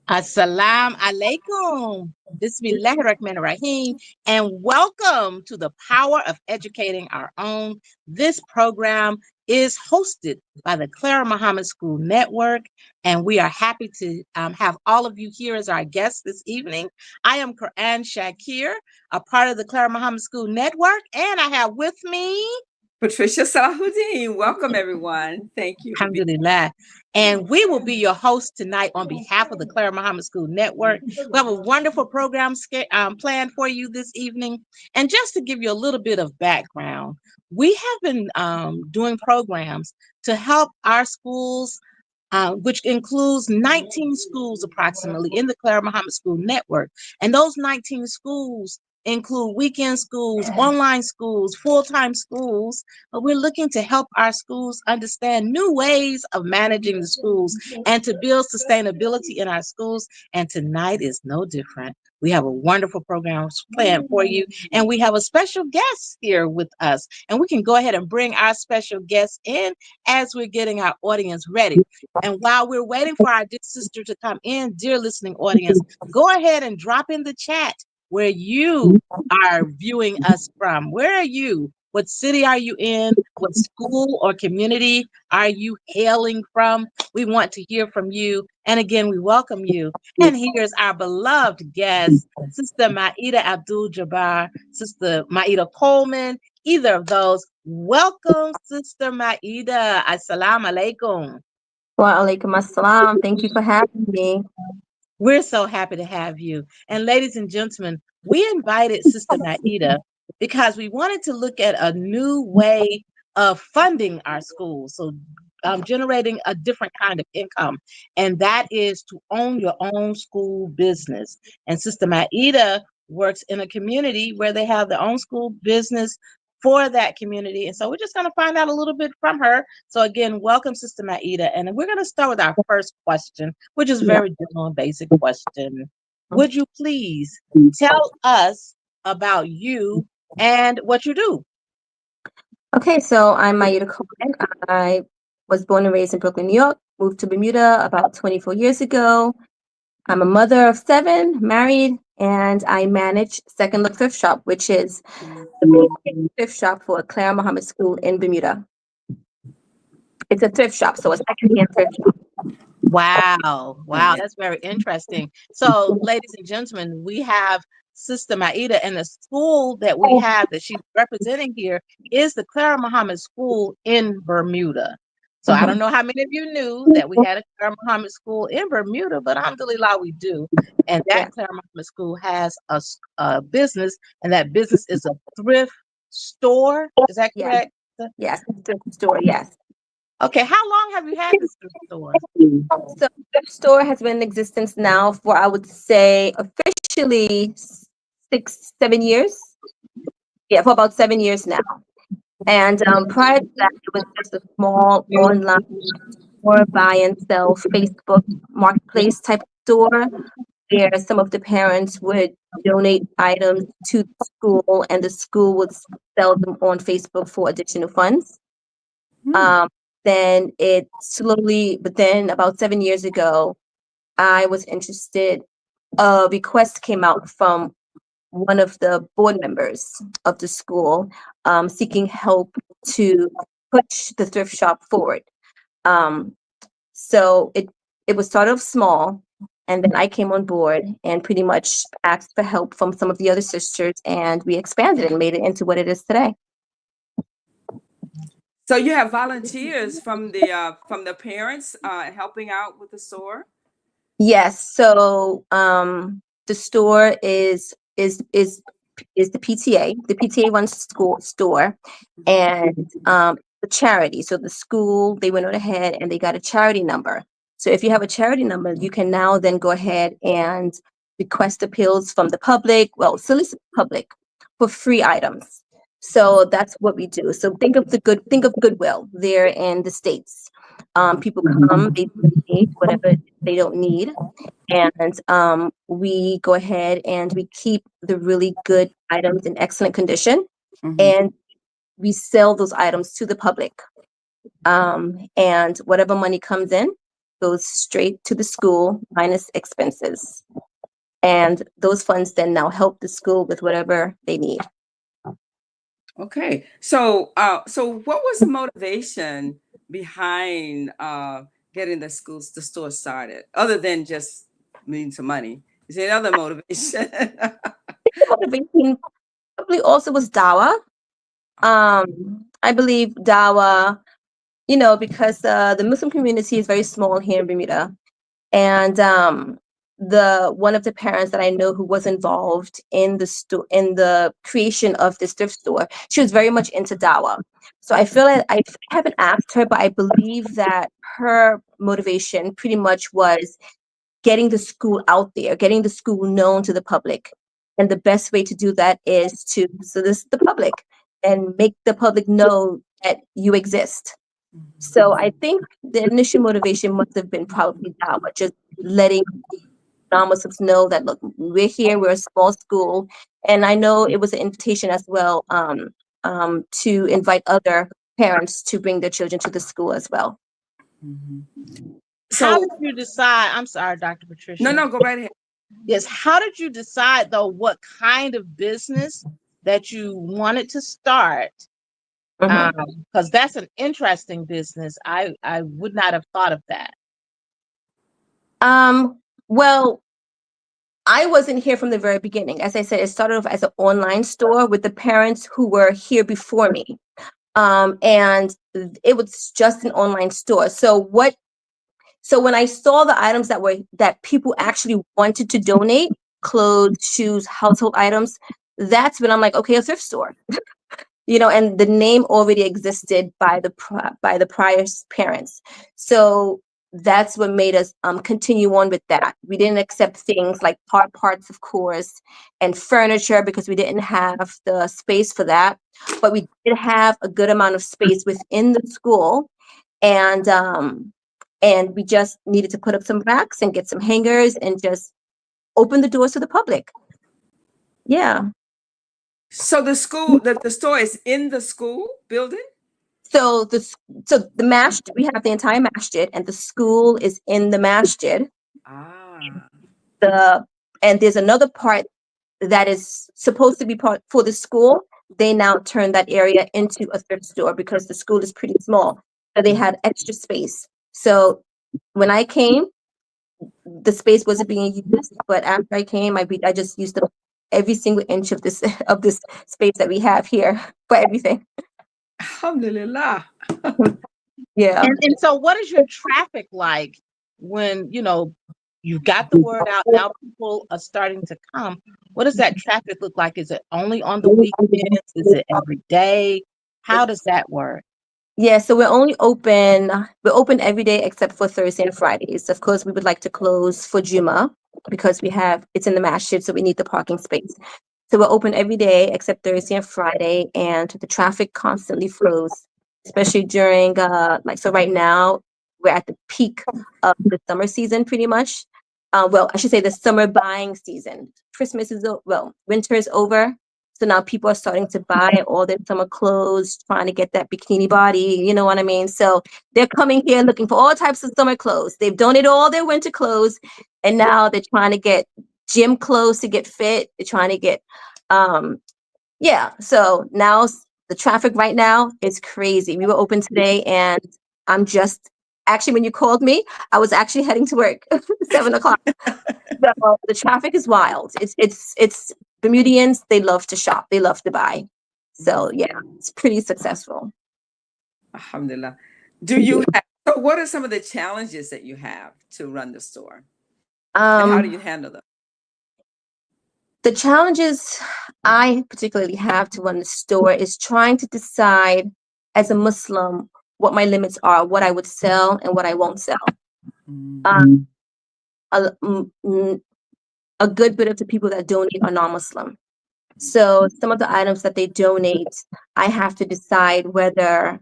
Assalamu alaikum. Bismillahirrahmanirrahim. And welcome to the Power of Educating Our Own. This program is hosted by the Clara Mohammed School Network, and we are happy to have all of you here as our guests this evening. I am Quran Shakir, a part of the Clara Mohammed School Network, and I have with me Patricia Salahuddin. Welcome, everyone. Thank you for being Alhamdulillah. And we will be your host tonight on behalf of the Clara Muhammad School Network. We have a wonderful program planned for you this evening. And just to give you a little bit of background, we have been doing programs to help our schools, which includes 19 schools approximately in the Clara Muhammad School Network. And those 19 schools include weekend schools, online schools, full-time schools, but we're looking to help our schools understand new ways of managing the schools and to build sustainability in our schools. And tonight is no different. We have a wonderful program planned for you, and we have a special guest here with us. And we can go ahead and bring our special guest in as we're getting our audience ready. And while we're waiting for our dear sister to come in, dear listening audience, go ahead and drop in the chat where you are viewing us from. Where are you? What city are you in? What school or community are you hailing from? We want to hear from you. And again, we welcome you. And here's our beloved guest, Sister Maida Abdul Jabbar, Sister Maida Coleman, either of those. Welcome, Sister Maida. Assalamu alaikum. Wa alaikum assalam. Thank you for having me. We're so happy to have you. And ladies and gentlemen, we invited Sister Maida because we wanted to look at a new way of funding our schools. So generating a different kind of income. And that is to own your own school business. And Sister Maida works in a community where they have their own school business for that community. And so we're just going to find out a little bit from her. So again, welcome, Sister Maida. And we're going to start with our first question, which is a very general and basic question. Would you please tell us about you and what you do? Okay, so I'm Maida Coleman. I was born and raised in Brooklyn, New York, moved to Bermuda about 24 years ago. I'm a mother of 7, married, and I manage Second Look Thrift Shop, which is the big thrift shop for Clara Muhammad School in Bermuda. It's a thrift shop, so a secondhand thrift shop. Wow, that's very interesting. So, ladies and gentlemen, we have Sister Maida, and the school that we have that she's representing here is the Clara Muhammad School in Bermuda. So I don't know how many of you knew that we had a Clara Muhammad School in Bermuda, but alhamdulillah, we do. And that Clara Muhammad School has a business, and that business is a thrift store. Is that correct? Yes, thrift store, yes. Okay, how long have you had this thrift store? So the thrift store has been in existence now for, I would say, officially 6-7 years. Yeah, for about 7 years now. And prior to that, it was just a small online or buy and sell Facebook marketplace type of store where some of the parents would donate items to the school and the school would sell them on Facebook for additional funds. Then about 7 years ago, I was interested. A request came out from one of the board members of the school seeking help to push the thrift shop forward. So it was sort of small, and then I came on board and pretty much asked for help from some of the other sisters, and we expanded and made it into what it is today. So you have volunteers from the parents helping out with the store? Yes. So the store is the PTA. The PTA runs the school store, and the charity. So the school, they went on ahead and they got a charity number. So if you have a charity number, you can now then go ahead and request appeals from the public, solicit the public for free items. So that's what we do. So think of Goodwill there in the States. People come, they donate whatever they don't need, and we go ahead and we keep the really good items in excellent condition, and we sell those items to the public. And whatever money comes in, goes straight to the school minus expenses. And those funds then now help the school with whatever they need. Okay. So what was the motivation behind getting the store started, other than just needing some money? Is there another motivation? Motivation probably also was Dawa. I believe Dawa, because the Muslim community is very small here in Bermuda. And the one of the parents that I know who was involved in the creation of this thrift store, she was very much into Dawa. So I feel like I haven't asked her, but I believe that her motivation pretty much was getting the school out there, getting the school known to the public. And the best way to do that is to solicit the public and make the public know that you exist. So I think the initial motivation must have been probably that, but just letting non-Muslims know that, look, we're here, we're a small school. And I know it was an invitation as well, to invite other parents to bring their children to the school as well. Mhm. How So did you decide? I'm sorry, Dr. Patricia. no, go right ahead. Yes. How did you decide, though, what kind of business that you wanted to start? Mhm. Because that's an interesting business. I would not have thought of that. Well, I wasn't here from the very beginning. As I said, it started off as an online store with the parents who were here before me. And it was just an online store. So when I saw the items that people actually wanted to donate, clothes, shoes, household items, that's when I'm like, okay, a thrift store. And the name already existed by the prior parents. So that's what made us continue on with that. We didn't accept things like parts, of course, and furniture because we didn't have the space for that. But we did have a good amount of space within the school, and we just needed to put up some racks and get some hangers and just open the doors to the public. Yeah. So the store is in the school building? So the masjid, we have the entire masjid, and the school is in the masjid. Ah. And there's another part that is supposed to be part for the school. They now turn that area into a thrift store because the school is pretty small. So they had extra space. So when I came, the space wasn't being used, but after I came, I just used up every single inch of this space that we have here for everything. Alhamdulillah. Yeah. And so, what is your traffic like when you got the word out? Now people are starting to come. What does that traffic look like? Is it only on the weekends? Is it every day? How does that work? Yeah, so we're open every day except for Thursday and Fridays. Of course, we would like to close for Juma because it's in the masjid, so we need the parking space. So we're open every day except Thursday and Friday, and the traffic constantly flows, especially during so right now we're at the peak of the summer season pretty much. Well, I should say the summer buying season. Winter is over. So now people are starting to buy all their summer clothes, trying to get that bikini body, you know what I mean? So they're coming here looking for all types of summer clothes. They've donated all their winter clothes, and now they're trying to get gym clothes to get fit. They're trying to get, so now the traffic right now is crazy. We were open today, and actually, when you called me, I was actually heading to work, 7:00. So the traffic is wild. It's Bermudians. They love to shop. They love to buy. So yeah, it's pretty successful. Alhamdulillah. So what are some of the challenges that you have to run the store? And how do you handle them? The challenges I particularly have to run the store is trying to decide as a Muslim what my limits are, what I would sell and what I won't sell. A good bit of the people that donate are non-Muslim. So some of the items that they donate, I have to decide whether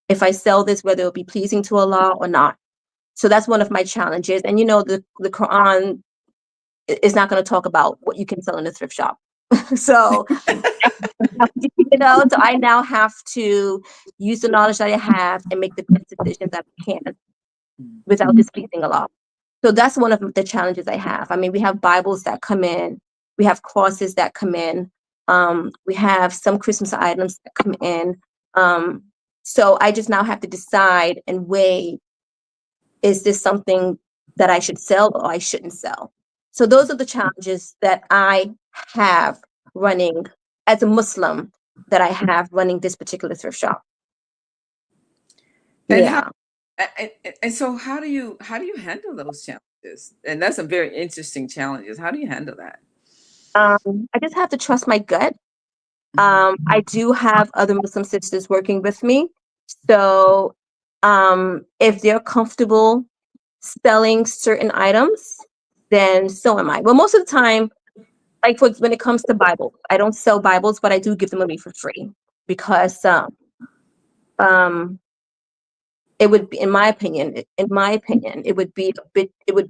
if I sell this, whether it'll be pleasing to Allah or not. So that's one of my challenges. And the Quran is not going to talk about what you can sell in a thrift shop. So, so I now have to use the knowledge that I have and make the best decision that I can. without displeasing Allah. So that's one of the challenges I have. I mean, we have Bibles that come in, we have crosses that come in, we have some Christmas items that come in. So I just now have to decide and weigh, is this something that I should sell or I shouldn't sell? So those are the challenges that I have running as a Muslim, that I have running this particular thrift shop. And how Yeah. and so how do you handle those challenges? And that's some very interesting challenges. How do you handle that? I just have to trust my gut. Mhm. I do have other Muslim sisters working with me. So if they're comfortable selling certain items, then so am I. Well, most of the time, like when it comes to Bibles, I don't sell Bibles, but I do give them away for free because um, it would be, in my opinion, it would be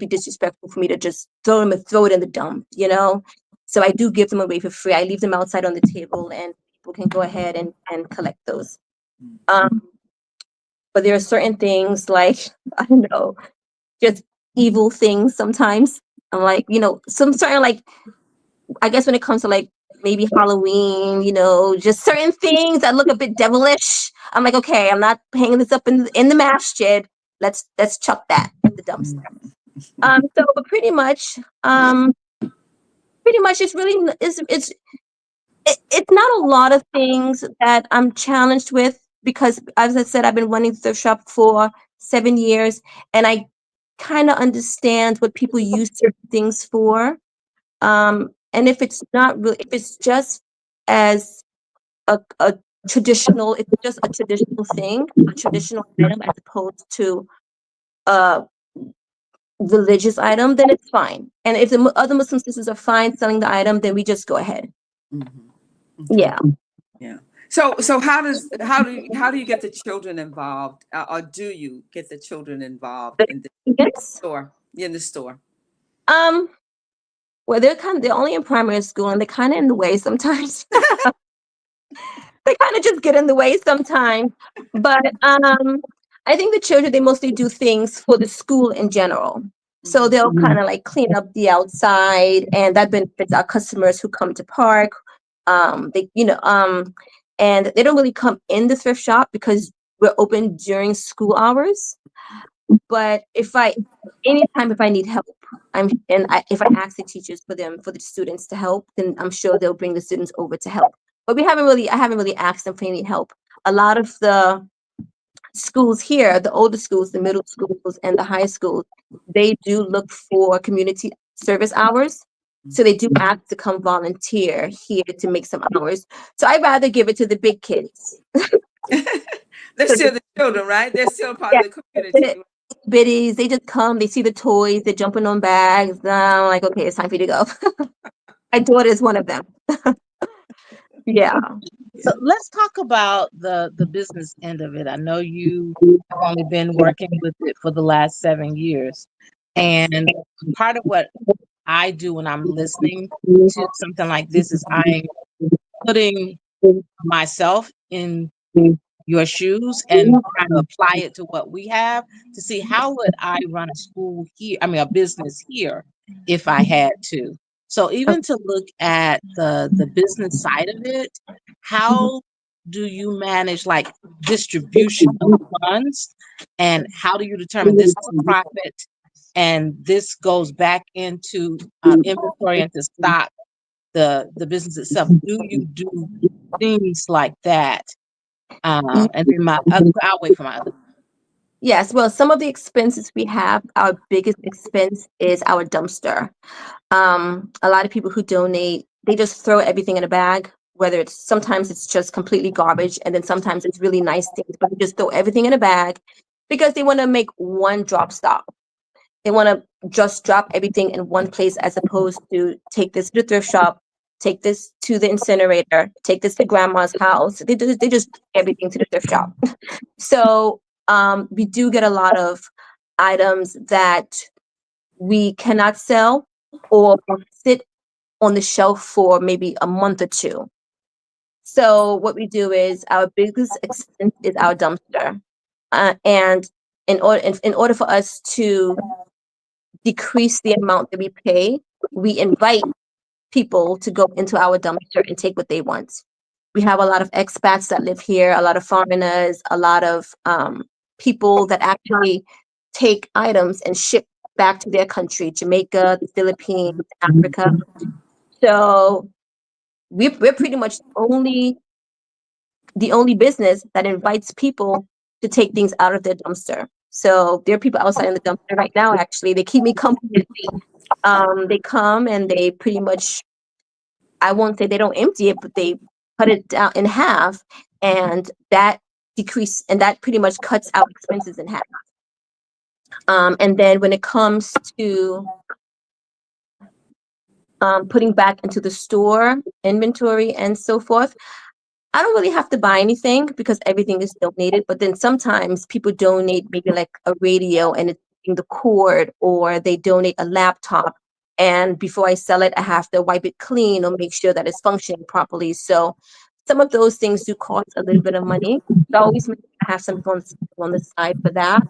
disrespectful for me to just throw it in the dump, you know? So I do give them away for free. I leave them outside on the table and people can go ahead and collect those. Um, but there are certain things like, I don't know, just evil things sometimes. I'm like, some certain, like, I guess when it comes to like maybe Halloween, just certain things that look a bit devilish. I'm like, okay, I'm not hanging this up in the masjid. Let's chuck that in the dumpster. But pretty much it's really it's not a lot of things that I'm challenged with, because as I said, I've been running the thrift shop for 7 years, and I kind of understand what people use certain things for. And if it's not really, if it's just as a it's just a traditional thing, a traditional item, as opposed to a religious item, then it's fine. And if the other Muslim sisters are fine selling the item, then we just go ahead. Mhm. Okay. Yeah. Yeah. So how do you get the children involved, or do you get the children involved in the Yes. store? In the store. Um, well, they're only in primary school, and they're kind of in the way sometimes. They kind of just get in the way sometimes. But I think the children, they mostly do things for the school in general. So Mhm. they'll kind of like clean up the outside, and that benefits our customers who come to park. And they don't really come in the thrift shop because we're open during school hours. But anytime if I need help, if I ask the teachers for the students to help, then I'm sure they'll bring the students over to help. But I haven't really asked them for any help. A lot of the schools here, the older schools, the middle schools, and the high schools, they do look for community service hours. So they do ask to come volunteer here to make some hours. So I'd rather give it to the big kids. They're So still the children, right? They're still part yeah, of the community. biddies, they just come, they see the toys, they're jumping on bags. I'm like, okay, it's time for you to go. My daughter is one of them. Yeah. So let's talk about the business end of it. I know you have only been working with it for the last 7 years, and part of what I do when I'm listening to something like this is I'm putting myself in your shoes and trying to apply it to what we have to see how would I run a school here, I mean a business here if I had to. So even to look at the business side of it, how do you manage like distribution of funds, and how do you determine this is profit and this goes back into inventory and to stock the business itself? Do you do things like that? And then I'll wait for my other. Yes, well, some of the expenses we have, our biggest expense is our dumpster. A lot of people who donate, they just throw everything in a bag, whether sometimes it's just completely garbage, and then sometimes it's really nice things, but they just throw everything in a bag because they want to make one drop stop. They want to just drop everything in one place, as opposed to take this to the thrift shop, take this to the incinerator, take this to grandma's house. They just take everything to the thrift shop. So we do get a lot of items that we cannot sell or sit on the shelf for maybe a month or two. So what we do is, our biggest expense is our dumpster. And in order for us to decrease the amount that we pay, we invite people to go into our dumpster and take what they want. We have a lot of expats that live here, a lot of foreigners, a lot of people that actually take items and ship back to their country, Jamaica, the Philippines, Africa. So we're pretty much the only business that invites people to take things out of their dumpster. So there are people outside in the dumpster right now. Actually, they keep me company. They come and they pretty much, I won't say they don't empty it, but they cut it down in half, and that pretty much cuts out expenses in half. And then when it comes to putting back into the store inventory and so forth, I don't really have to buy anything because everything is donated. But then sometimes people donate maybe like a radio and it's in the cord, or they donate a laptop. And before I sell it, I have to wipe it clean or make sure that it's functioning properly. So some of those things do cost a little bit of money. So I always make sure I have something on the side for that.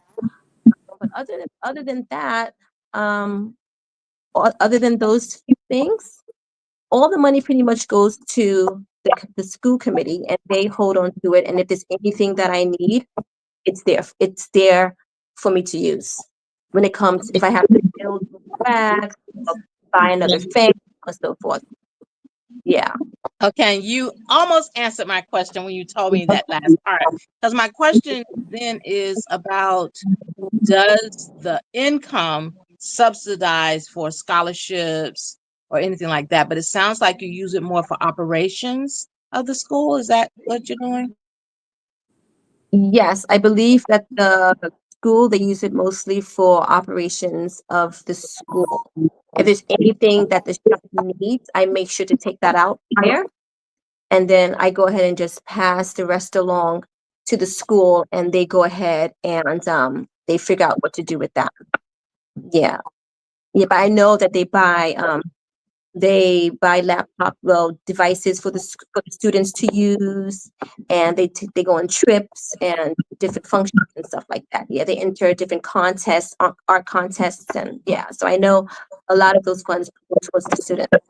But other than that, other than those few things, all the money pretty much goes to the school committee, and they hold on to it. And if there's anything that I need, it's there for me to use. When it comes, if I have to build bags, or buy another fan, or so forth. Yeah. Okay, you almost answered my question when you told me that last part. Because my question then is about, does the income subsidize for scholarships or anything like that? But it sounds like you use it more for operations of the school. Is that what you're doing? Yes, I believe that the school, they use it mostly for operations of the school. If there's anything that the shop needs, I make sure to take that out prior, and then I go ahead and just pass the rest along to the school, and they go ahead and they figure out what to do with that. Yeah. Yeah, but I know that they buy laptop devices for for the students to use, and they go on trips and different functions and stuff like that. Yeah, they enter different contests, art contests, and yeah. So I know a lot of those funds go towards the students.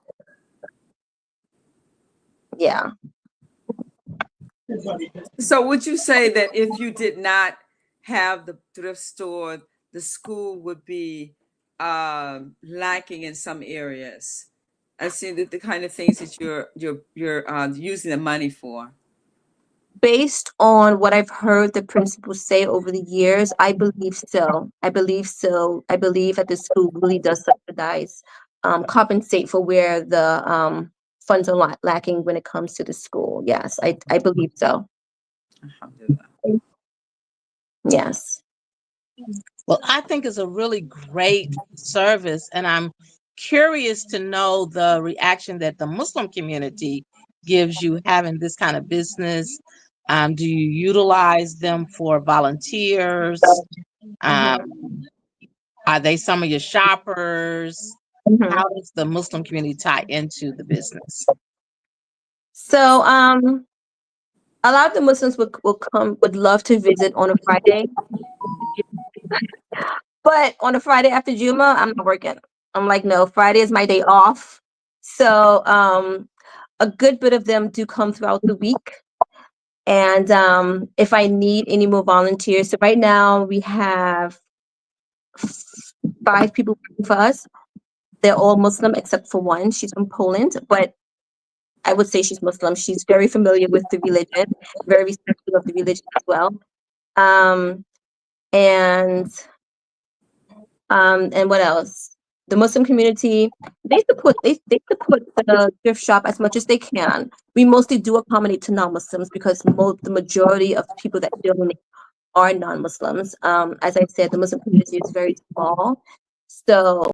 Yeah. So would you say that if you did not have the thrift store, the school would be lacking in some areas? I see the kind of things that you're using the money for. Based on what I've heard the principals say over the years, I believe so. I believe so. I believe that the school really does subsidize, compensate for where the funds are lacking when it comes to the school. Yes, I believe so. Alhamdulillah. Yes. Well, I think it's a really great service, and I'm curious to know the reaction that the Muslim community gives you having this kind of business. Do you utilize them for volunteers? Um, are they some of your shoppers? Mhm. How does the Muslim community tie into the business? So, a lot of the Muslims would love to visit on a Friday, but on a Friday after Juma, I'm not working. I'm like, no, Friday is my day off. So, a good bit of them do come throughout the week. And if I need any more volunteers, so right now we have 5 people working for us. They're all Muslim except for one. She's from Poland, but I would say she's Muslim. She's very familiar with the religion, very respectful of the religion as well. Um, and what else? The Muslim community, they support the thrift shop as much as they can. We mostly do accommodate to non-Muslims because the majority of people that donate are non-Muslims. As I said, the Muslim community is very small, so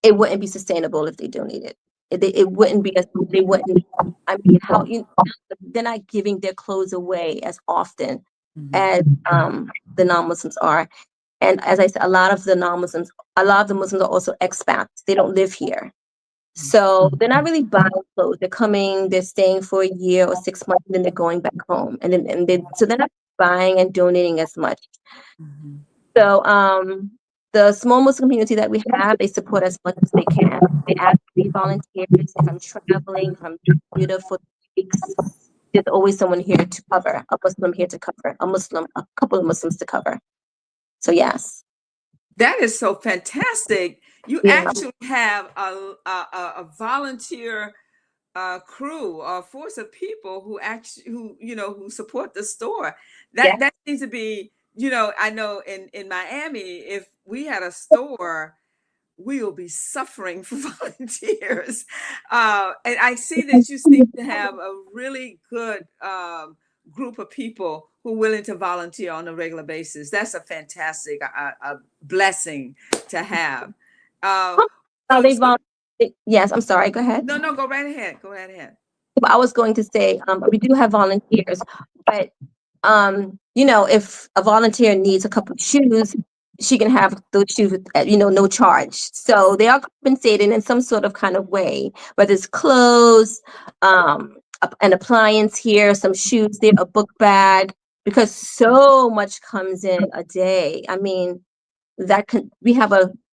it wouldn't be sustainable if they donated. It wouldn't be as they wouldn't. I mean, they're not giving their clothes away as often as the non-Muslims are. And as I said, a lot of the Muslims are also expats. They don't live here. So they're not really buying clothes. They're coming, they're staying for a year or 6 months, and then they're going back home. So they're not buying and donating as much. Mhm. So the small Muslim community that we have, they support as much as they can. They ask me volunteers if I'm traveling, if I'm Bermuda for 2 weeks. There's always someone here to cover, a Muslim here to cover, a couple of Muslims to cover. So yes. That is so fantastic. You Yeah. actually have a volunteer crew or force of people who actually who support the store. Yeah. That needs to be, I know in Miami, if we had a store, we will be suffering for volunteers. And I see that you seem to have a really good group of people who are willing to volunteer on a regular basis. That's a fantastic a blessing to have. Uh, Oh, so, they so yes, I'm sorry. Go ahead. no, go right ahead. Go right ahead. But I was going to say, we do have volunteers, but if a volunteer needs a couple of shoes, she can have those shoes with, no charge. So they are compensated in some sort of kind of way, whether it's clothes, an appliance here, some shoes there, a book bag, because so much comes in a day. I mean, we have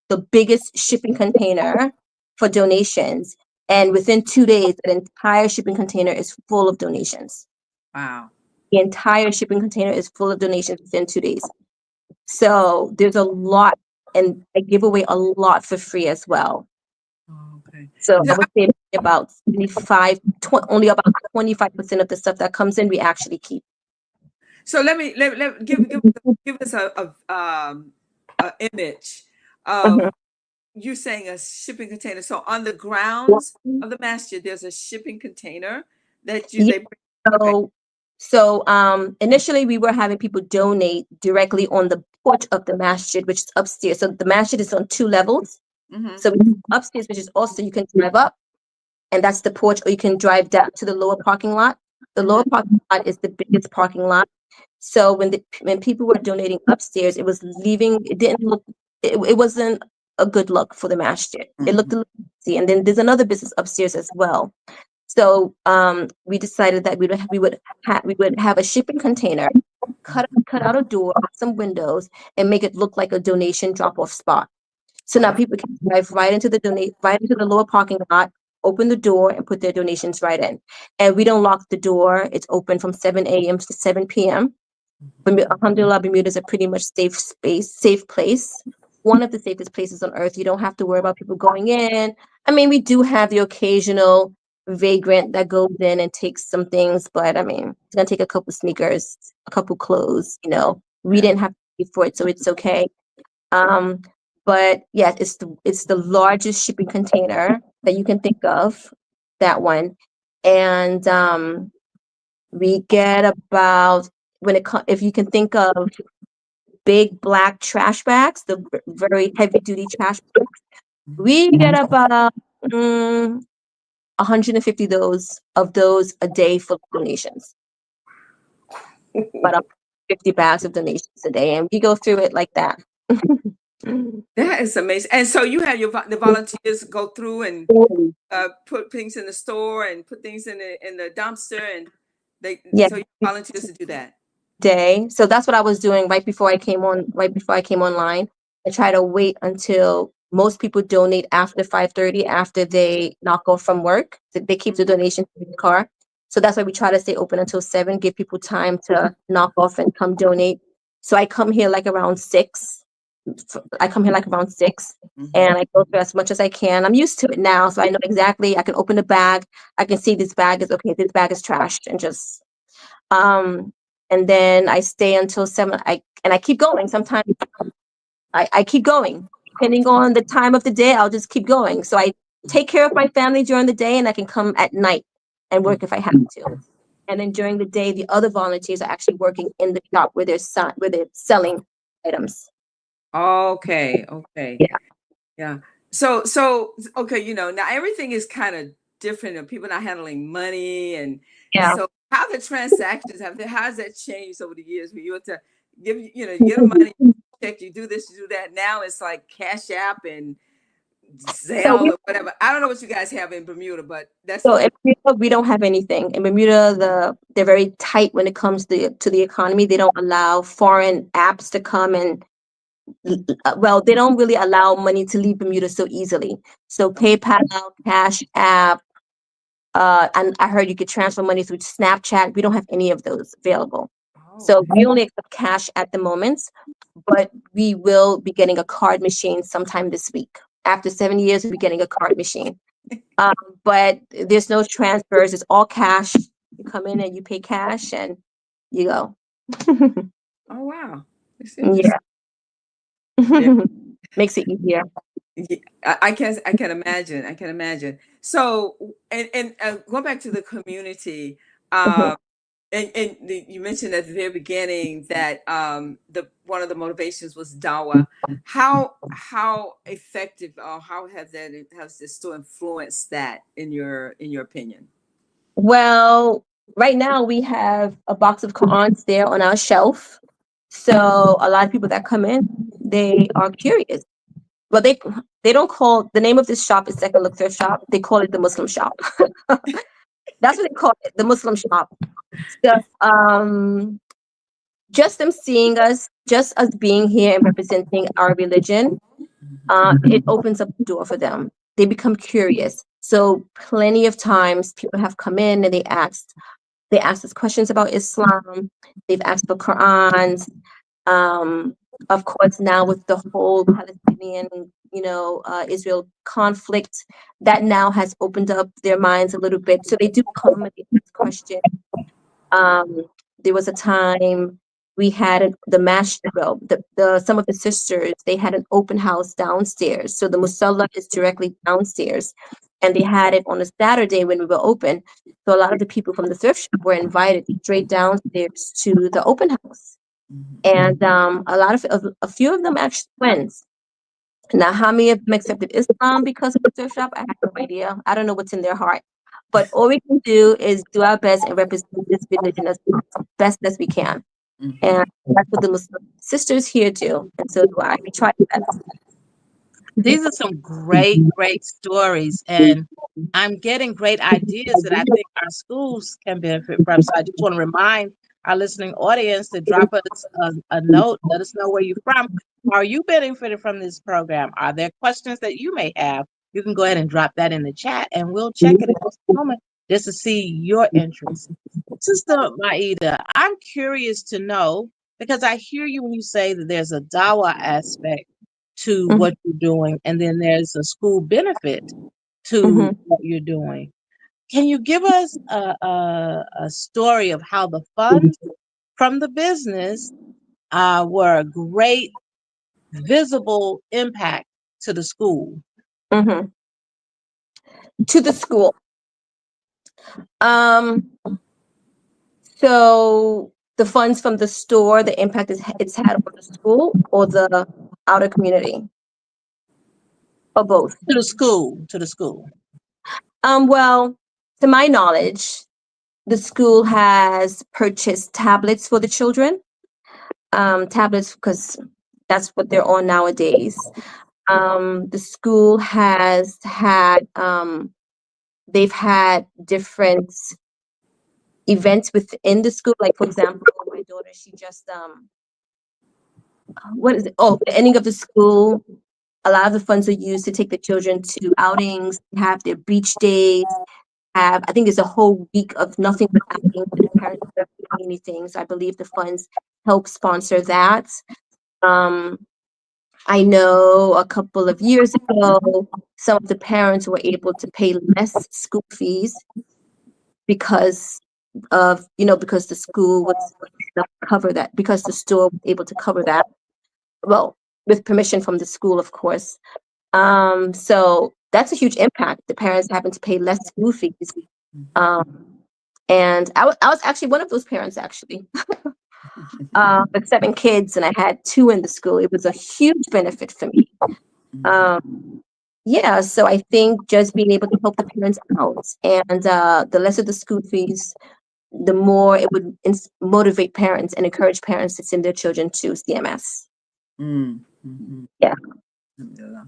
the biggest shipping container for donations, and within 2 days, that entire shipping container is full of donations. Wow. The entire shipping container is full of donations within 2 days. So there's a lot, and I give away a lot for free as well. Oh, okay. So I would say about only about 25% of the stuff that comes in, we actually keep. So let give us a image of Mhm. you saying a shipping container. So on the grounds of the masjid, there's a shipping container that Yeah. they bring. Okay. So initially we were having people donate directly on the porch of the masjid, which is upstairs. So the masjid is on 2 levels. Mm-hmm. So upstairs, which is also, you can drive up, and that's the porch, or you can drive down to the lower parking lot. The lower parking lot is the biggest parking lot. So when people were donating upstairs, it didn't look, it wasn't a good look for the masjid. It looked a little busy. And then there's another business upstairs as well. So we decided that we would have a shipping container, cut out a door, some windows, and make it look like a donation drop-off spot. So now people can drive right into the lower parking lot, open the door, and put their donations right in. And we don't lock the door. It's open from 7 a.m. to 7 p.m. Alhamdulillah, Bermuda is a pretty much safe place. One of the safest places on earth. You don't have to worry about people going in. I mean, we do have the occasional vagrant that goes in and takes some things, but I mean, it's gonna take a couple sneakers, a couple clothes. We didn't have to pay for it, so it's okay. Um, but yeah, it's the largest shipping container that you can think of, that one, and we get about, if you can think of big black trash bags, the very heavy duty trash bags, we get about 150 of those a day for donations. About 50 bags of donations a day, and we go through it like that. That is amazing. And so you have the volunteers go through and put things in the store and put things in the dumpster, and Yeah. so you volunteers to do that. Day. So that's what I was doing right before I came online. I try to wait until most people donate after 5:30, after they knock off from work. They keep the donation in the car. So that's why we try to stay open until 7, give people time to knock off and come donate. So I come here like around 6. And I go through as much as I can. I'm used to it now, so I know exactly. I can open the bag. I can see this bag is okay. This bag is trashed, and just and then I stay until 7. I keep going. Sometimes I keep going. Depending on the time of the day, I'll just keep going. So I take care of my family during the day, and I can come at night and work if I have to. And then during the day, the other volunteers are actually working in the shop where they're selling items. Okay. Yeah. Yeah. So okay, now everything is kind of different, and people not handling money, and Yeah. so how the transactions how has that changed over the years? Where you have to you get the money, check, you do this, you do that. Now it's like Cash App and So Zelle we or whatever. I don't know what you guys have in Bermuda, but that's so in fine. Bermuda, we don't have anything. In Bermuda, they're very tight when it comes to the economy. They don't allow foreign apps to come and well, they don't really allow money to leave Bermuda so easily. So PayPal, Cash App, and I heard you could transfer money through Snapchat. We don't have any of those available. Oh, So we only accept cash at the moment, but we will be getting a card machine sometime this week. After 7 years, we'll be getting a card machine. Um, but there's no transfers. It's all cash. You come in and you pay cash and you go. oh wow. It's Yeah. interesting. Yeah. Makes it easier. Yeah, I can imagine. I can imagine. So, and going back to the community, Mhm. um, you mentioned at the very beginning that the one of the motivations was Dawa. How effective or how has this still influenced that in your opinion? Well, right now we have a box of Qur'ans there on our shelf. So a lot of people that come in, they are curious. Well, they don't call the name of this shop is Second Look Thrift Shop. They call it the Muslim shop. That's what they call it, the Muslim shop. So just them seeing us, just us being here and representing our religion, it opens up the door for them. They become curious. So plenty of times people have come in and they asked us questions about Islam. They've asked for Qurans. Of course, now with the whole Palestinian, Israel conflict, that now has opened up their minds a little bit. So they do come and they ask questions. Um, there was a time we had the mash well, the some of the sisters, they had an open house downstairs. So the musalla is directly downstairs. And they had it on a Saturday when we were open. So a lot of the people from the thrift shop were invited straight downstairs to the open house. And a few of them actually went. Now, how many of them accepted Islam because of the thrift shop? I have no idea. I don't know what's in their heart. But all we can do is do our best and represent this religion as best as we can. Mhm. And that's what the Muslim sisters here do. And so do I. We try our best. These are some great, great stories, and I'm getting great ideas that I think our schools can benefit from. So I just want to remind our listening audience to drop us a note. Let us know where you're from. Are you benefiting from this program? Are there questions that you may have? You can go ahead and drop that in the chat, and we'll check it in just a moment just to see your interest. Sister Maida, I'm curious to know because I hear you when you say that there's a dawa aspect to Mhm, what you're doing, and then there's a school benefit to mhm, what you're doing. Can you give us a story of how the funds from the business were a great visible impact to the school? mhm. To the school. Um, so the funds from the store, the impact it's had on the school or the outer community, or both. To the school, to the school. Well, to my knowledge, the school has purchased tablets for the children. Tablets because that's what they're on nowadays. The school has had they've had different events within the school. Like for example, my daughter, she just what is it? Oh, the ending of the school. A lot of the funds are used to take the children to outings, have their beach days. I think it's a whole week of nothing but outings. The parents don't do anything. So I believe the funds help sponsor that. Um, I know a couple of years ago, some of the parents were able to pay less school fees because because the school was able to cover that, because the store was able to cover that. Well, with permission from the school, of course. So that's a huge impact. The parents having to pay less school fees. Um, and I was actually one of those parents, actually, with 7 kids, and I had 2 in the school. It was a huge benefit for me. Yeah, so I think just being able to help the parents out, and the lesser the school fees, the more it would motivate parents and encourage parents to send their children to CMS. Mm, mhm. Yeah. Alhamdulillah.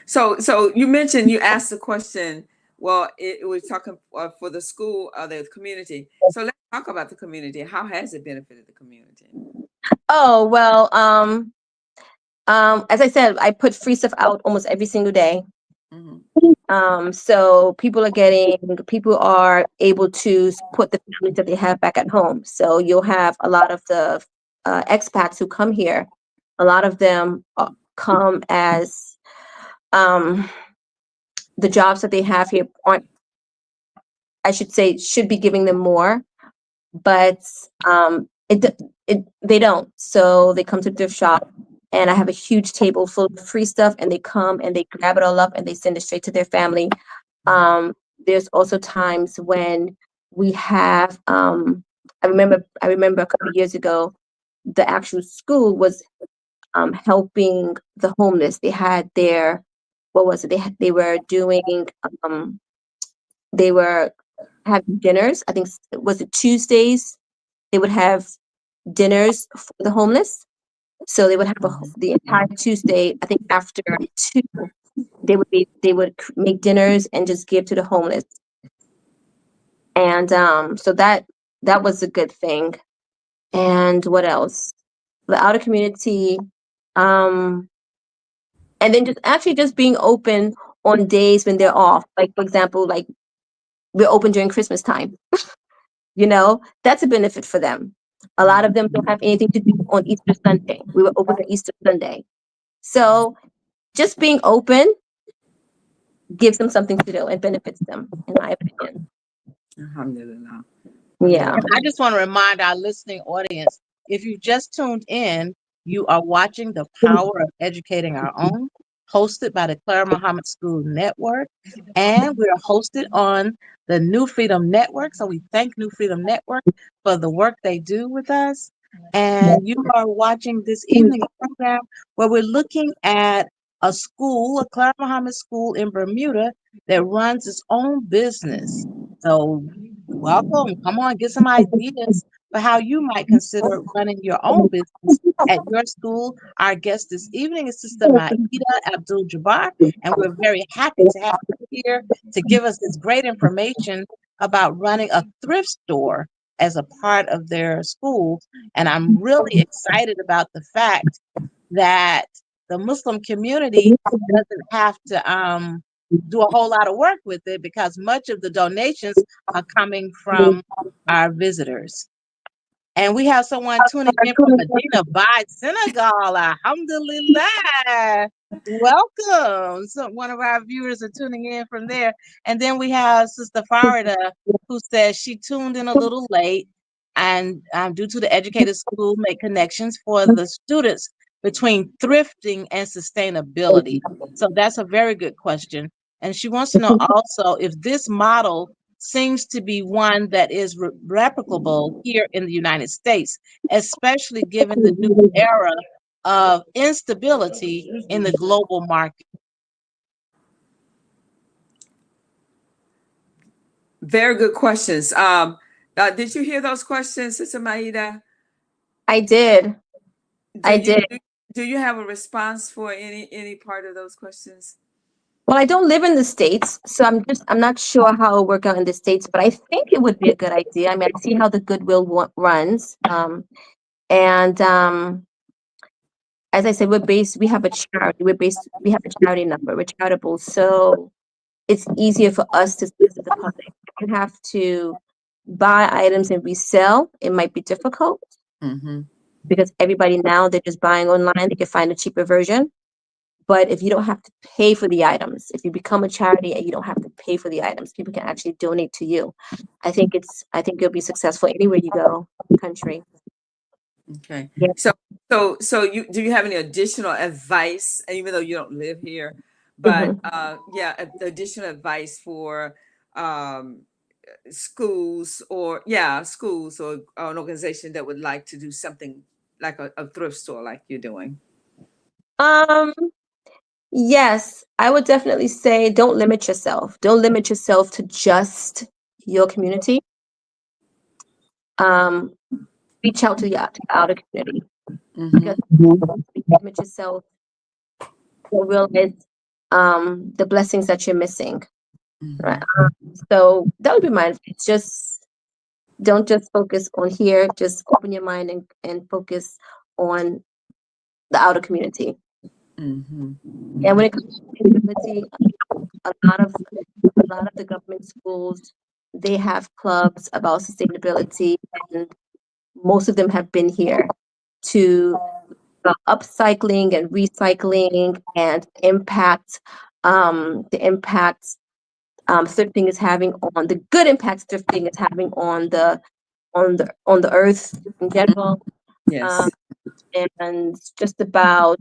So you mentioned you asked the question. Well, it was talking for the school or the community. So let's talk about the community. How has it benefited the community? Oh, well, as I said, I put free stuff out almost every single day. Mhm. So people are able to support the families that they have back at home. So you'll have a lot of the expats who come here. A lot of them come as um, the jobs that they have here aren't, I should say, should be giving them more, but they don't. So they come to the thrift shop, and I have a huge table full of free stuff, and they come and they grab it all up and they send it straight to their family. Um, there's also times when we have, I remember a couple of years ago, the actual school was helping the homeless. They had their, what was it? They were doing, um, they were having dinners. I think was it Tuesdays? They would have dinners for the homeless. So they would have Mhm. the entire Tuesday. I think after 2, they would make dinners and just give to the homeless. And so that was a good thing. And what else? The outer community, um, and then just being open on days when they're off. Like for example, like we're open during Christmas time. That's a benefit for them. A lot of them don't have anything to do on Easter Sunday. We were open on Easter Sunday. So just being open gives them something to do and benefits them, in my opinion. Alhamdulillah. Yeah. I just want to remind our listening audience, if you just tuned in, you are watching The Power of Educating Our Own, hosted by the Clara Mohammed School Network. And we are hosted on the New Freedom Network. So we thank New Freedom Network for the work they do with us. And you are watching this evening a program where we're looking at a school, a Clara Mohammed school in Bermuda that runs its own business. So welcome. Come on, get some ideas for how you might consider running your own business at your school. Our guest this evening is Sister Maida Abdul Jabbar, and we're very happy to have her here to give us this great information about running a thrift store as a part of their school. And I'm really excited about the fact that the Muslim community doesn't have to do a whole lot of work with it because much of the donations are coming from our visitors. And we have someone tuning in from Medina by Senegal. Alhamdulillah. Welcome. So one of our viewers are tuning in from there. And then we have Sister Farida, who says she tuned in a little late and due to the educated school make connections for the students between thrifting and sustainability. So that's a very good question. And she wants to know also if this model seems to be one that is replicable here in the United States, especially given the new era of instability in the global market. Very good questions. Did you hear those questions, Sister Maida? I did. Do I you did. do you have a response for any part of those questions? Well, I don't live in the States, so I'm not sure how it'll work out in the States, but I think it would be a good idea. I mean, I see how the Goodwill runs. And as I said, we have a charity. We have a charity number. We're charitable. So it's easier for us to serve the public. You have to buy items and resell. It might be difficult Mm-hmm. because everybody now they're just buying online. They can find a cheaper version. But if you don't have to pay for the items, if you become a charity and you don't have to pay for the items, people can actually donate to you. I think you'll be successful anywhere you go in the country. Okay. Yeah. So you do you have any additional advice, even though you don't live here, but Mhm. yeah, additional advice for um schools or yeah, schools or an organization that would like to do something like a thrift store like you're doing? Um, yes, I would definitely say don't limit yourself. Don't limit yourself to just your community. Um, reach out to the outer community Mm-hmm. because if you limit yourself, you'll realize the blessings that you're missing. Right. Mhm. So that would be my advice. Just don't just focus on here. Just open your mind and focus on the outer community. Mhm. And when Mhm. it comes to sustainability, a lot of the government schools, they have clubs about sustainability, and most of them have been here to upcycling and recycling and the impact thrifting is having on the good impacts thrifting is having on the earth in general, um, Yes. and just about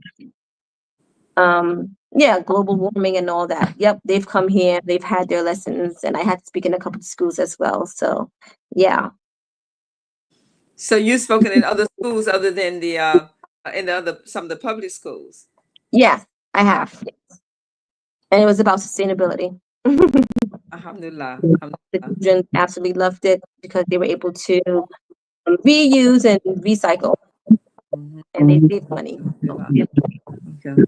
yeah, global warming and all that. Yep, they've come here, they've had their lessons, and I had to speak in a couple of schools as well. So yeah. So you've spoken in other schools other than the in the other some of the public schools. Yes, I have. And it was about sustainability. Alhamdulillah. The Alhamdulillah. children absolutely loved it because they were able to reuse and recycle, Mhm. and they saved money. So, Alhamdulillah. yeah. Okay.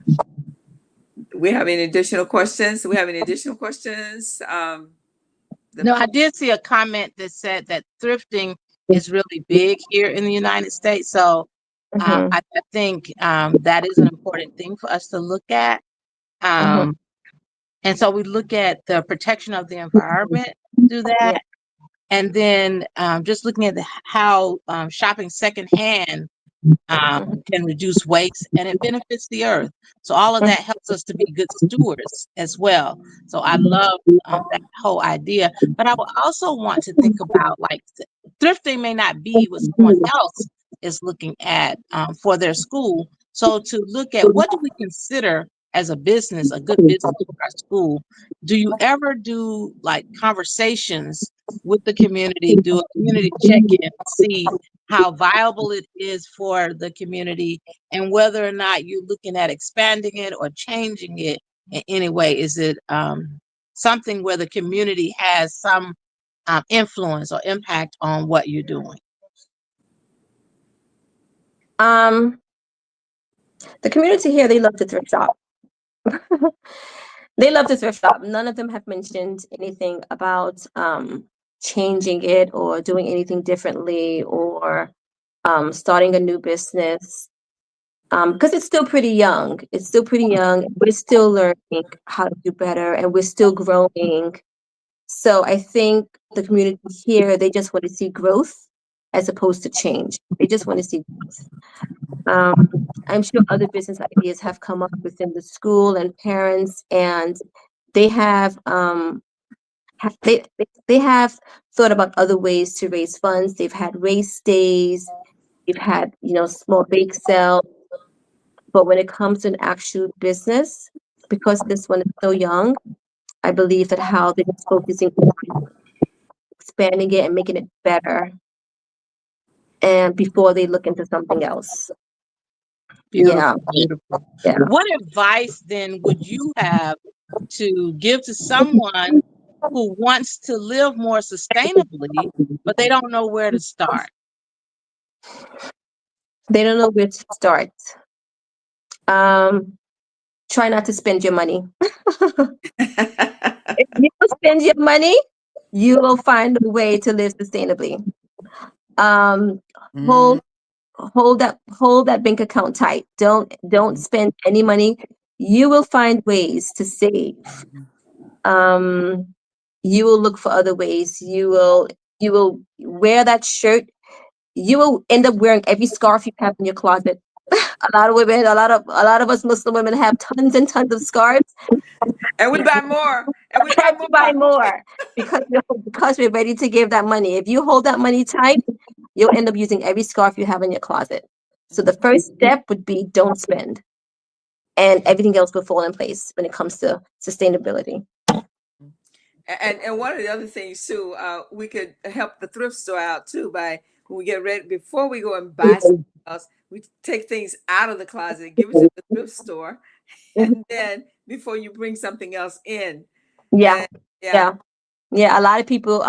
We have any additional questions? Do we have any additional questions? The No, I did see a comment that said that thrifting is really big here in the United States. So Mhm, I think that is an important thing for us to look at. mhm. Um, and so we look at the protection of the environment through Yeah. that. And then just looking at how shopping secondhand Mhm, can reduce waste and it benefits the earth. So all of mhm, that helps us to be good stewards as well. So I love that whole idea. But I would also want to think about like thrifting may not be what someone else is looking at for their school. So to look at what do we consider as a business, a good business for our school? Do you ever do like conversations with the community, do a community check-in, see how viable it is for the community and whether or not you're looking at expanding it or changing it in any way? Is it something where the community has some influence or impact on what you're doing? Um, the community here, they love to thrift shop. They love to thrift shop. None of them have mentioned anything about changing it or doing anything differently or starting a new business. Because it's still pretty young. It's still pretty young. We're still learning how to do better and we're still growing. So I think the community here, they just want to see growth as opposed to change. They just want to see growth. I'm sure other business ideas have come up within the school and parents, and they have they have thought about other ways to raise funds. They've had race days, they've had small bake sales, but when it comes to an actual business, because this one is so young, I believe that how they're just focusing on expanding it and making it better, and before they look into something else. Yeah, Beautiful, beautiful. yeah. What advice then would you have to give to someone who wants to live more sustainably, but they don't know where to start? They don't know where to start. Um, Try not to spend your money. If you don't spend your money, you will find a way to live sustainably. Um, Mm, hold hold that bank account tight. Don't spend any money. You will find ways to save. Um, you will look for other ways. You will wear that shirt. You will end up wearing every scarf you have in your closet. A lot of women, a lot of us Muslim women have tons and tons of scarves. and we buy more. And we buy Have to buy more. more because we're ready to give that money. If you hold that money tight, you'll end up using every scarf you have in your closet. So the first step would be don't spend, and everything else will fall in place when it comes to sustainability. And one of the other things too, we could help the thrift store out too by when we get ready before we go and buy something else, we take things out of the closet, give it to the thrift store, and then before you bring something else in. Yeah, And yeah. yeah, yeah. A lot of people,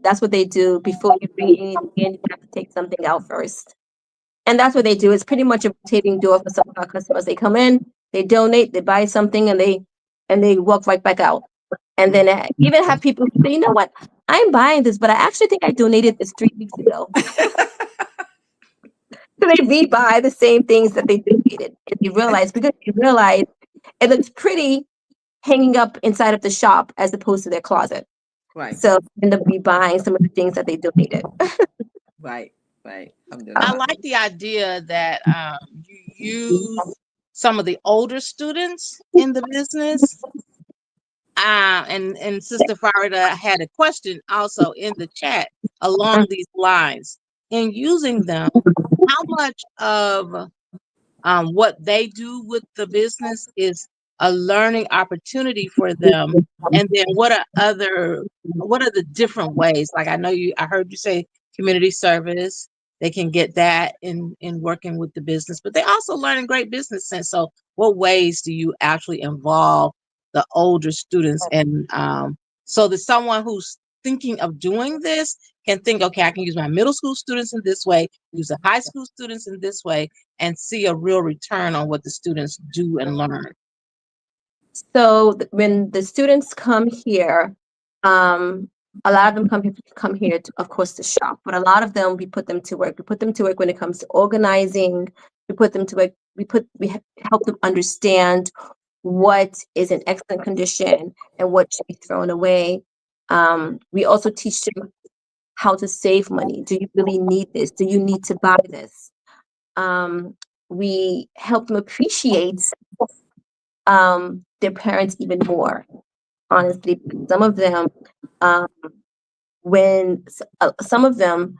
that's what they do before you bring anything in. You have to take something out first, and that's what they do. It's pretty much a rotating door for some of our customers. They come in, they donate, they buy something, and they and they walk right back out. And then I even have people who say, you know what, I'm buying this, but I actually think I donated this 3 weeks ago. So they rebuy the same things that they donated. And they realize, because they realize it looks pretty hanging up inside of the shop as opposed to their closet. Right, So they end up rebuying some of the things that they donated. right, right. I Alhamdulillah. like the idea that you use some of the older students in the business. And Sister Farida had a question also in the chat along these lines. In using them, how much of what they do with the business is a learning opportunity for them, and then what are the different ways? Like I heard you say community service. They can get that in working with the business, but they also learning great business sense. So what ways do you actually involve the older students, and so that someone who's thinking of doing this can think, okay, I can use my middle school students in this way, use the high school students in this way, and see a real return on what the students do and learn. So when the students come here, a lot of them come here to, of course, to shop, but a lot of them we put them to work. We put them to work when it comes to organizing. We put them to work. Help them understand what is in excellent condition and what should be thrown away. We also teach them how to save money. Do you really need this? Do you need to buy this? We help them appreciate their parents even more. Honestly, some of them, um, some of them,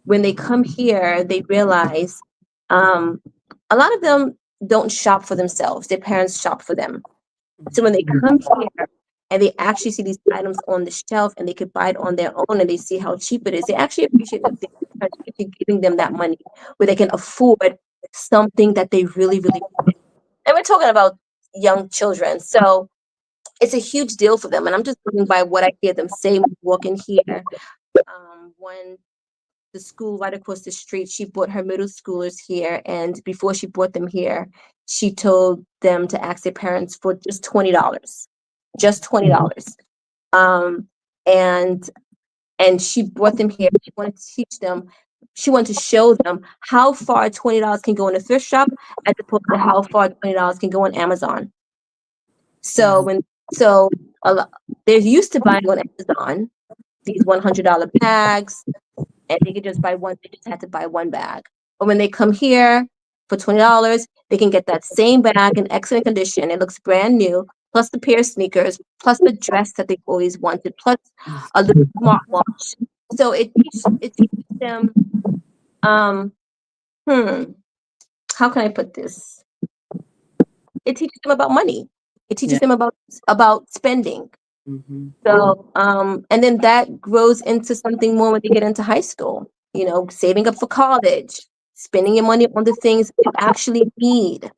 when they come here, they realize a lot of them don't shop for themselves. Their parents shop for them. So when they come here and they actually see these items on the shelf and they could buy it on their own and they see how cheap it is, they actually appreciate that their parents are actually giving them that money where they can afford something that they really, really want. And we're talking about young children. So it's a huge deal for them. And I'm just looking by what I hear them say when we walk in here. When the school right across the street, she brought her middle schoolers here. And before she brought them here, she told them to ask their parents for just $20. Just $20. Um, and and she brought them here. She wanted to teach them, she wanted to show them how far $20 can go in a thrift shop as opposed to how far $20 can go on Amazon. So Mhm. so they're used to buying on Amazon these $100 bags, and they could just buy one. They just had to buy one bag. But when they come here for $20, they can get that same bag in excellent condition. It looks brand new, plus the pair of sneakers, plus the dress that they've always wanted, plus a little smartwatch. So it teaches them. Um, hmm, how can I put this? It teaches them about money. It teaches Yeah. them about spending. Mhm. So, and then that grows into something more when they get into high school, saving up for college, spending your money on the things you actually need,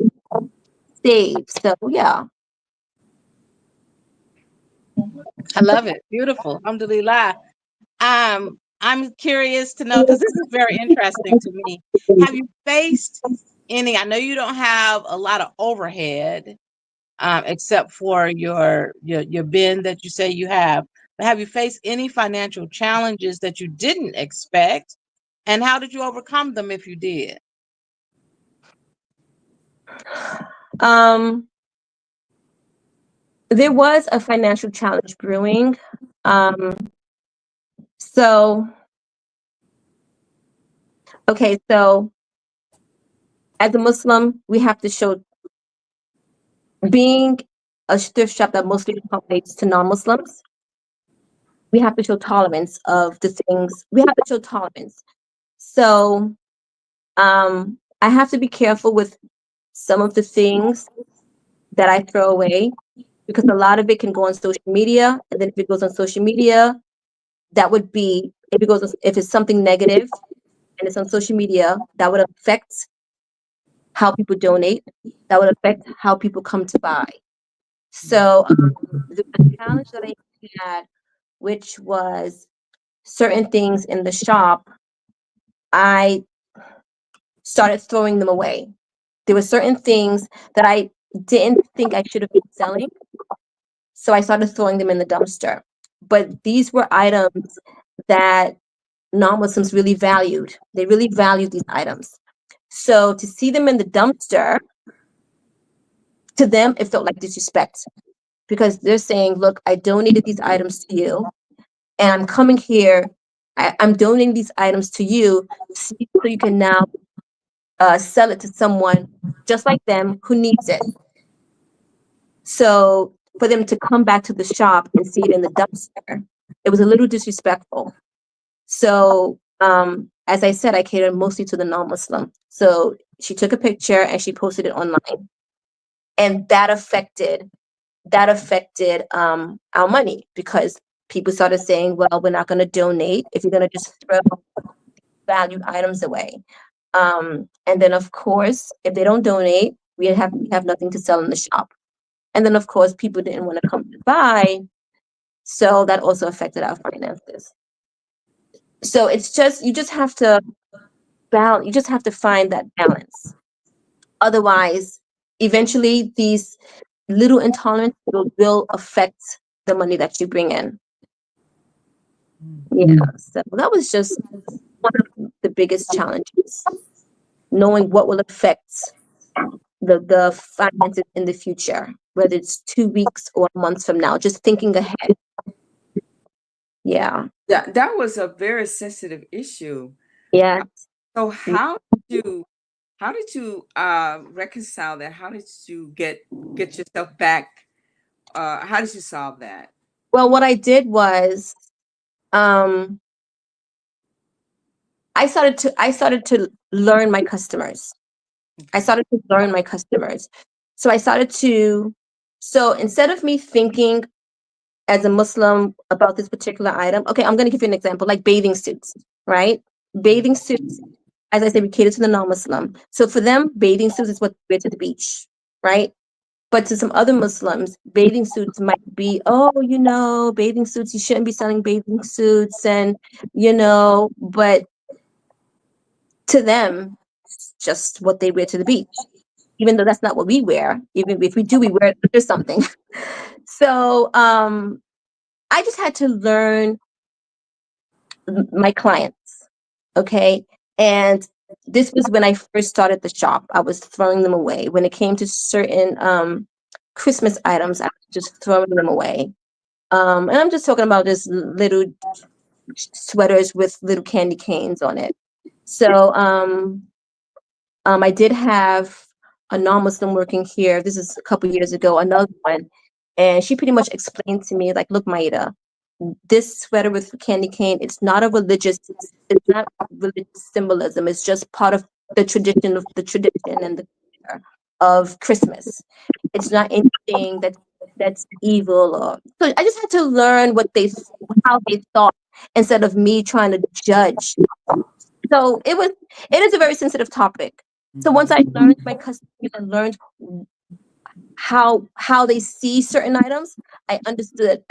save. So, yeah. I love it. Beautiful. Alhamdulillah. I'm curious to know, because this is very interesting to me. Have you faced any? I know you don't have a lot of overhead, except for your bin that you say you have. But have you faced any financial challenges that you didn't expect, and how did you overcome them if you did? Um, there was a financial challenge brewing. Um, so, okay, so as a Muslim, we have to show, being a thrift shop that mostly accommodates to non-Muslims, we have to show tolerance of the things. We have to show tolerance. So I have to be careful with some of the things that I throw away, because a lot of it can go on social media. And then if it goes on social media, that would be, if it's something negative and it's on social media, that would affect how people donate. That would affect how people come to buy. So the challenge that I had, which was certain things in the shop, I started throwing them away. There were certain things that I didn't think I should have been selling. So I started throwing them in the dumpster. But these were items that non-Muslims really valued. They really valued these items. So to see them in the dumpster, to them, it felt like disrespect because they're saying, look, I donated these items to you and I'm coming here. I'm donating these items to you so you can now sell it to someone just like them who needs it. So for them to come back to the shop and see it in the dumpster, it was a little disrespectful. So as I said, I catered mostly to the non-Muslim. So she took a picture and she posted it online, and that affected our money because people started saying, well, we're not going to donate if you're going to just throw valued items away. And then of course, if they don't donate, we have nothing to sell in the shop. And then of course, people didn't want to come to buy. So that also affected our finances. So it's just, you just have to balance, you just have to find that balance. Otherwise, eventually these little intolerance will affect the money that you bring in. Yeah. So that was just one of the biggest challenges, knowing what will affect the finances in the future, whether it's 2 weeks or months from now, just thinking ahead. Yeah. Yeah, that was a very sensitive issue. Yeah. So how did you reconcile that? How did you get yourself back? How did you solve that? Well, what I did was um I started to learn my customers. I started to learn my customers. So I started to, so instead of me thinking as a Muslim about this particular item, okay, I'm going to give you an example, like bathing suits, right? Bathing suits, as I said, we cater to the non-Muslim. So for them, bathing suits is what they wear to the beach, right? But to some other Muslims, bathing suits might be, oh, bathing suits, you shouldn't be selling bathing suits. And, but to them, it's just what they wear to the beach, even though that's not what we wear. Even if we do, we wear it under something. So I just had to learn my clients. Okay. And this was when I first started the shop. I was throwing them away. When it came to certain Christmas items, I was just throwing them away. And I'm just talking about this little sweaters with little candy canes on it. So I did have a non-Muslim working here. This is a couple years ago, another one. And she pretty much explained to me, like, look, Maida, this sweater with the candy cane, it's not religious symbolism. It's just part of the tradition and the culture of Christmas. It's not anything that's evil or, so I just had to learn how they thought instead of me trying to judge. So it is a very sensitive topic. So once I learned my customers and learned how they see certain items, I understood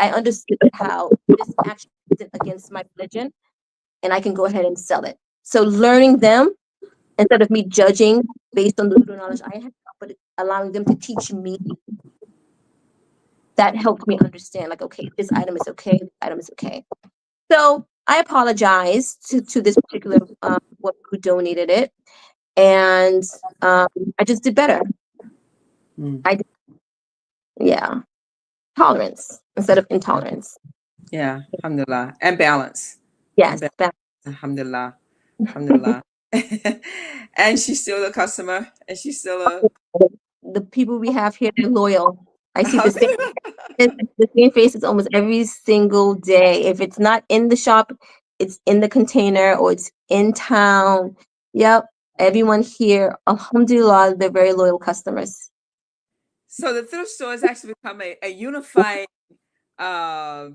how this actually isn't against my religion and I can go ahead and sell it. So learning them instead of me judging based on the little knowledge I have, but allowing them to teach me, that helped me understand, like, okay, this item is okay, this item is okay. So I apologize to this particular one who donated it, and I just did better. I did, yeah, tolerance instead of intolerance. Yeah, alhamdulillah. And balance. Yes, Alhamdulillah. Alhamdulillah. And she's still a customer, and she's still a the people we have here, they're loyal. I see the same faces almost every single day. If it's not in the shop, it's in the container or it's in town. Yep. Everyone here, alhamdulillah, they're very loyal customers. So the thrift store has actually become a unified uh,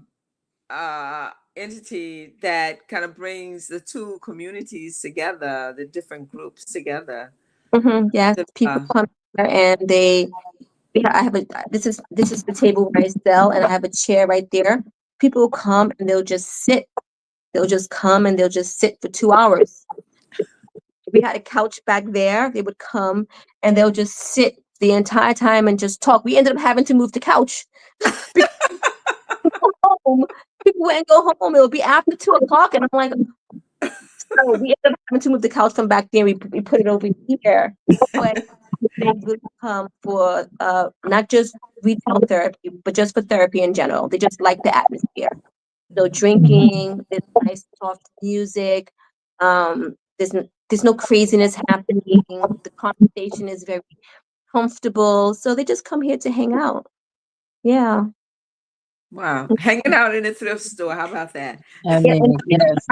entity that kind of brings the two communities together, the different groups together. Yes, people come here and I have this is the table where I sell, and I have a chair right there. People come and they'll just sit. They'll just come and they'll just sit for 2 hours. If we had a couch back there, they would come and they'll just sit the entire time and just talk. We ended up having to move the couch. Home. People wouldn't go home. It would be after 2 o'clock, and I'm like, so we ended up having to move the couch from back there. We put it over here. But they would come for not just retail therapy, but just for therapy in general. They just like the atmosphere. So drinking, there's nice soft music. There's no craziness happening. The conversation is very comfortable. So they just come here to hang out. Yeah. Wow. Hanging out in a thrift store. How about that? I Yeah, mean, yes.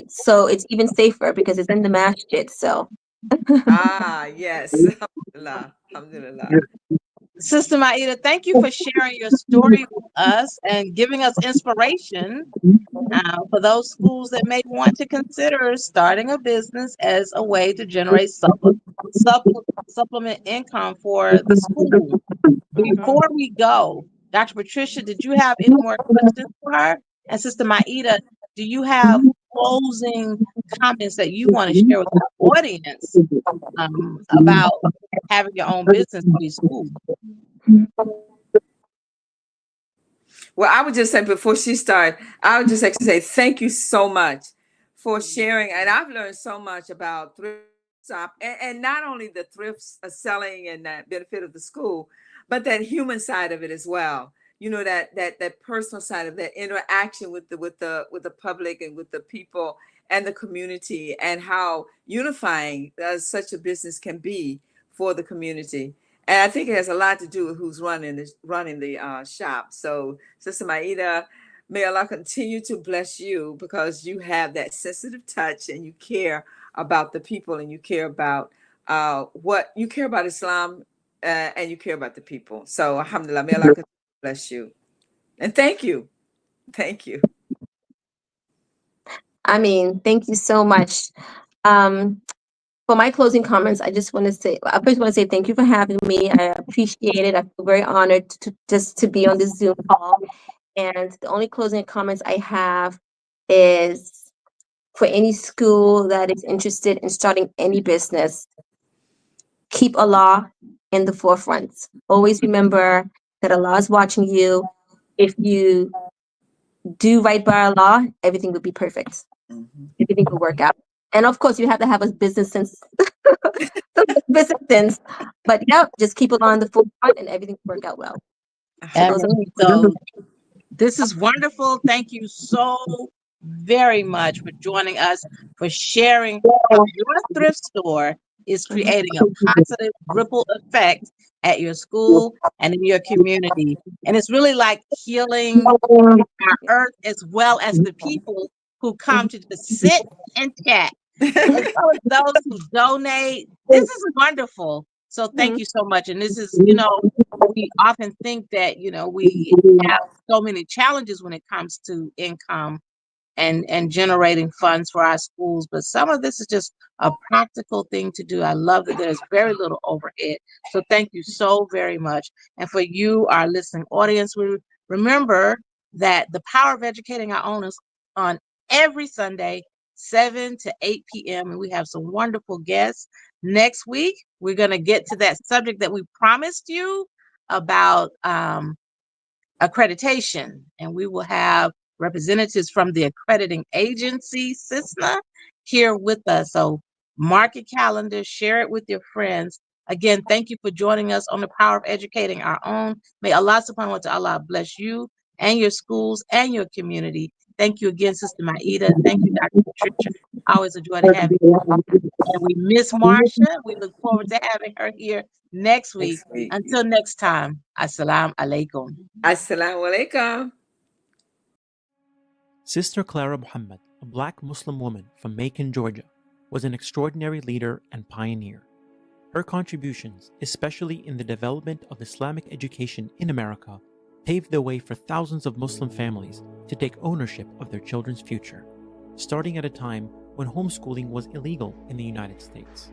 so it's even safer because it's in the masjid. So Ah, yes. Alhamdulillah. Alhamdulillah. Sister Maida, thank you for sharing your story with us and giving us inspiration for those schools that may want to consider starting a business as a way to generate supplement income for the school. Before we go, Dr. Patricia, did you have any more questions for her? And Sister Maida, do you have closing comments that you want to share with our audience about having your own business for your school? Well, I would just say before she started, I would just like to say thank you so much for sharing. And I've learned so much about thrift shop and not only the thrifts selling and that benefit of the school, but that human side of it as well. You know, that personal side of that interaction with the public and with the people and the community, and how unifying such a business can be for the community. And I think it has a lot to do with who's running the shop. So, Sister Maida, may Allah continue to bless you, because you have that sensitive touch and you care about the people, and you care about what you care about Islam, and you care about the people. So, alhamdulillah, may Allah continue to bless you. And thank you. Thank you. I mean, thank you so much. For my closing comments, I just want to say, I first want to say thank you for having me. I appreciate it. I feel very honored to be on this Zoom call. And the only closing comments I have is, for any school that is interested in starting any business, keep Allah in the forefront. Always remember that Allah is watching you. If you do right by Allah, everything will be perfect. Everything will work out. And of course, you have to have a business sense. Business sense. But yeah, just keep Allah in the forefront and everything will work out well. So this is wonderful. Thank you so very much for joining us, for sharing how your thrift store is creating a positive ripple effect at your school and in your community. And it's really like healing our earth as well as the people who come to just sit and chat. As well as those who donate. This is wonderful. So thank you so much. And this is, we often think that, we have so many challenges when it comes to income and generating funds for our schools. But some of this is just a practical thing to do. I love that there's very little overhead. So thank you so very much. And for you, our listening audience, we remember that the power of educating our own is on every Sunday, 7 to 8 p.m. And we have some wonderful guests. Next week, we're going to get to that subject that we promised you about accreditation. And we will have representatives from the accrediting agency, CISNA, here with us. So mark your calendar, share it with your friends. Again, thank you for joining us on the power of educating our own. May Allah subhanahu wa ta'ala bless you and your schools and your community. Thank you again, Sister Maida. Thank you, Dr. Patricia. Always a joy to have you. And we miss Marsha. We look forward to having her here next week. Until next time, Assalamu alaikum. Assalamu alaikum. Sister Clara Mohammed, a Black Muslim woman from Macon, Georgia, was an extraordinary leader and pioneer. Her contributions, especially in the development of Islamic education in America, paved the way for thousands of Muslim families to take ownership of their children's future, starting at a time when homeschooling was illegal in the United States.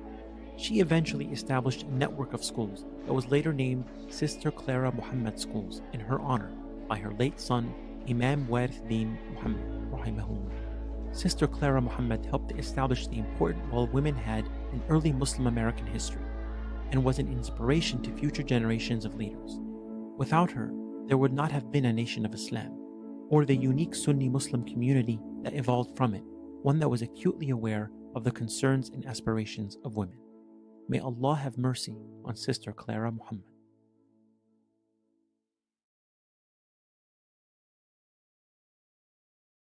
She eventually established a network of schools that was later named Sister Clara Mohammed Schools in her honor by her late son, Imam Warith Din Muhammad, rahimahullah. Sister Clara Mohammed helped to establish the important role women had in early Muslim American history. and was an inspiration to future generations of leaders. Without her, there would not have been a nation of Islam, or the unique Sunni Muslim community that evolved from it, one that was acutely aware of the concerns and aspirations of women. May Allah have mercy on Sister Clara Mohammed.